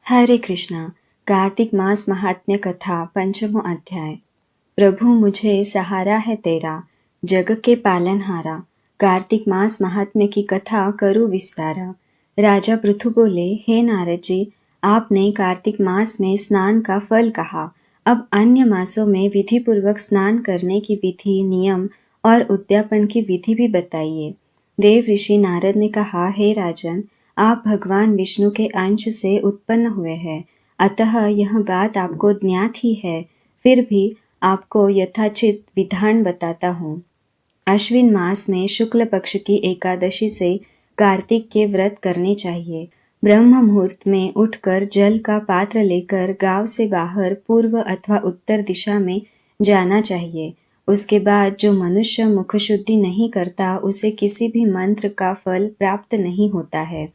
हरे कृष्णा। कार्तिक मास महात्म्य कथा पंचमो अध्याय। प्रभु मुझे सहारा है तेरा, जग के पालनहारा। कार्तिक मास महात्म्य की कथा करूँ विस्तारा। राजा पृथु बोले, हे नारद जी, आपने कार्तिक मास में स्नान का फल कहा, अब अन्य मासों में विधि पूर्वक स्नान करने की विधि, नियम और उद्यापन की विधि भी बताइए। देव ऋषि नारद ने कहा, हे राजन, आप भगवान विष्णु के अंश से उत्पन्न हुए हैं, अतः यह बात आपको ज्ञात ही है, फिर भी आपको यथाचित विधान बताता हूँ। अश्विन मास में शुक्ल पक्ष की एकादशी से कार्तिक के व्रत करने चाहिए। ब्रह्म मुहूर्त में उठकर जल का पात्र लेकर गांव से बाहर पूर्व अथवा उत्तर दिशा में जाना चाहिए। उसके बाद जो मनुष्य मुख शुद्धि नहीं करता, उसे किसी भी मंत्र का फल प्राप्त नहीं होता है।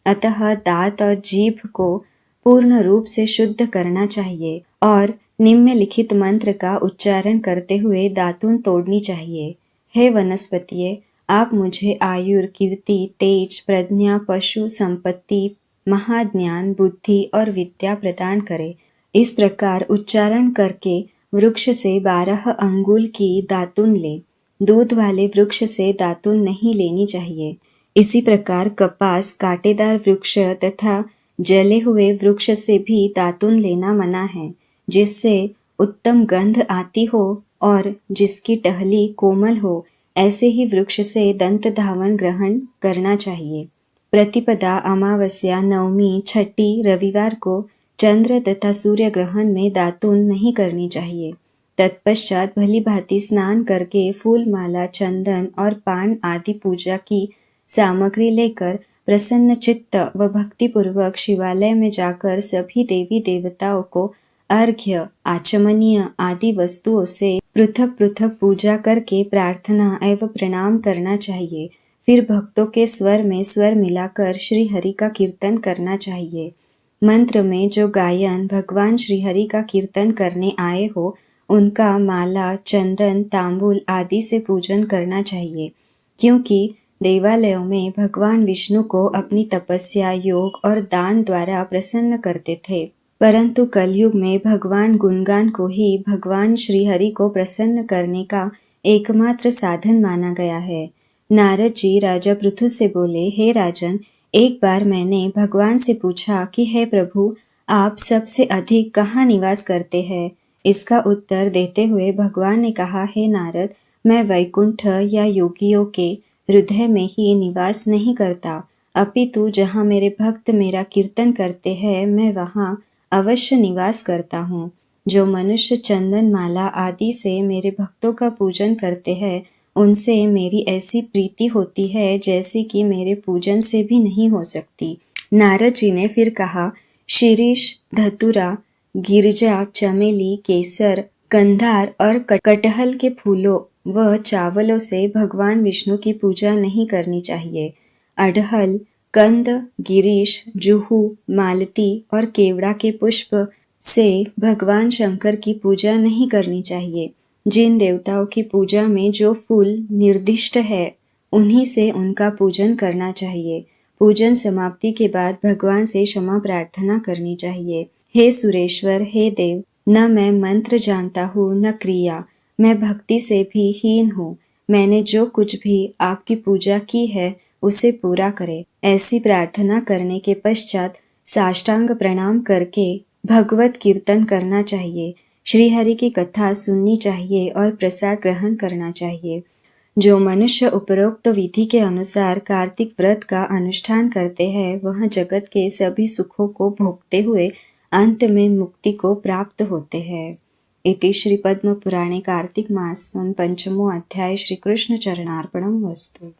अतः दांत और जीभ को पूर्ण रूप से शुद्ध करना चाहिए और निम्नलिखित मंत्र का उच्चारण करते हुए दातून तोड़नी चाहिए। हे वनस्पतिये, आप मुझे आयुर, कीर्ति, तेज, प्रज्ञा, पशु, संपत्ति, महाज्ञान, बुद्धि और विद्या प्रदान करे। इस प्रकार उच्चारण करके वृक्ष से 12 अंगुल की दातून ले। दूध वाले वृक्ष से दातून नहीं लेनी चाहिए। इसी प्रकार कपास, कांटेदार वृक्ष तथा जले हुए वृक्ष से भी दातून लेना मना है, जिससे उत्तम गंध आती हो और जिसकी टहली कोमल हो, ऐसे ही वृक्ष से दंत धावन ग्रहण करना चाहिए। प्रतिपदा, अमावस्या, नवमी, छठी, रविवार को चंद्र तथा सूर्य ग्रहण में दातून नहीं करनी चाहिए। तत्पश्चात भली भांति स्नान करके फूल माला, चंदन और पान आदि पूजा की सामग्री लेकर प्रसन्न चित्त व भक्तिपूर्वक शिवालय में जाकर सभी देवी देवताओं को अर्घ्य, आचमनीय आदि वस्तुओं से पृथक पृथक पूजा करके प्रार्थना एवं प्रणाम करना चाहिए। फिर भक्तों के स्वर में स्वर मिलाकर श्री हरि का कीर्तन करना चाहिए। मंत्र में जो गायन भगवान श्री हरि का कीर्तन करने आए हो, उनका माला, चंदन, तांबूल आदि से पूजन करना चाहिए, क्योंकि देवालयों में भगवान विष्णु को अपनी तपस्या, योग और दान द्वारा प्रसन्न करते थे, परंतु कलयुग में भगवान गुणगान को ही भगवान श्री हरि को प्रसन्न करने का एकमात्र साधन माना गया है। नारद जी राजा पृथु से बोले, हे राजन, एक बार मैंने भगवान से पूछा कि हे प्रभु, आप सबसे अधिक कहाँ निवास करते हैं? इसका उत्तर देते हुए भगवान ने कहा, हे नारद, मैं वैकुंठ या योगियों के हृदय में ही निवास नहीं करता, अपितु जहाँ मेरे भक्त मेरा कीर्तन करते हैं, मैं वहाँ अवश्य निवास करता हूँ। जो मनुष्य चंदन माला आदि से मेरे भक्तों का पूजन करते हैं, उनसे मेरी ऐसी प्रीति होती है जैसी कि मेरे पूजन से भी नहीं हो सकती। नारद जी ने फिर कहा, शिरीष, धतूरा, गिरजा, चमेली, केसर, कंधार और कटहल के फूलों व चावलों से भगवान विष्णु की पूजा नहीं करनी चाहिए। अड़हल, कंद, गिरीश, जुहू, मालती और केवड़ा के पुष्प से भगवान शंकर की पूजा नहीं करनी चाहिए। जिन देवताओं की पूजा में जो फूल निर्दिष्ट है, उन्हीं से उनका पूजन करना चाहिए। पूजन समाप्ति के बाद भगवान से क्षमा प्रार्थना करनी चाहिए। हे सुरेश्वर, हे देव, न मैं मंत्र जानता हूँ न क्रिया, मैं भक्ति से भी हीन हूँ। मैंने जो कुछ भी आपकी पूजा की है, उसे पूरा करे। ऐसी प्रार्थना करने के पश्चात साष्टांग प्रणाम करके भगवत कीर्तन करना चाहिए। श्री हरि की कथा सुननी चाहिए और प्रसाद ग्रहण करना चाहिए। जो मनुष्य उपरोक्त विधि के अनुसार कार्तिक व्रत का अनुष्ठान करते हैं, वह जगत के सभी सुखों को भोगते हुए अंत में मुक्ति को प्राप्त होते हैं। इति श्री पद्म पुराणे कार्तिक मासं पंचमो अध्याय। श्री कृष्ण चरणार्पणं वस्तु।